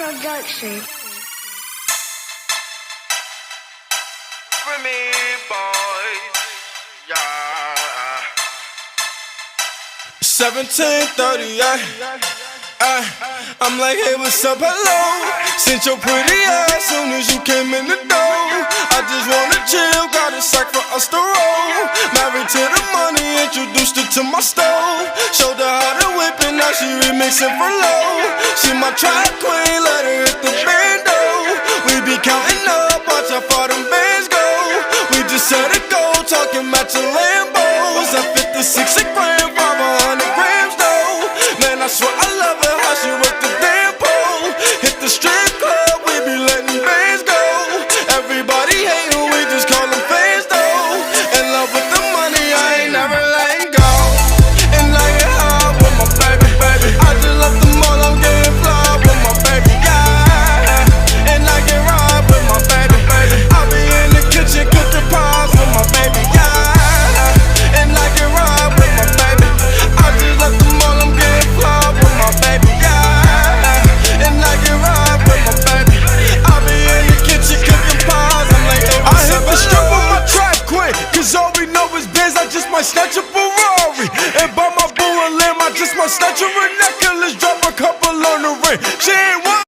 production. For me, boys, yeah. 17:38. I'm like, hey, what's up, hello? Sent your pretty ass soon as you came in the door. I just wanna chill, got a sack for us to roll. Married to the money, introduced her to my stove. Showed her how to whip it, now she remixing for low. She my track queen, let her hit the bando. We be counting up, watch how far them bands go. We just set a goal, talking matching Lambos. At 56 a gram, 500 grams though. Man, I swear I love her, how she work the damn pole. Hit the strip club, we be letting bands go. Everybody hating, we just call them fans though. In love with the money, I ain't never letting go. And I get high with my baby, baby. I just love the mall, I'm getting fly with my baby, yeah. And I get ride with my baby, baby. I be in the kitchen cooking pies with my baby, yeah. And I get ride with my baby. I just love the mall, I'm getting fly with my baby, yeah. And I get ride with my baby. I be in the kitchen cooking pies. I'm like, hey, I hit the strip with my track queen, cause all we know is biz. I just might snatch a Ferrari and buy my boo a limb. I just might snatch her a necklace, drop a couple on the ring. She ain't one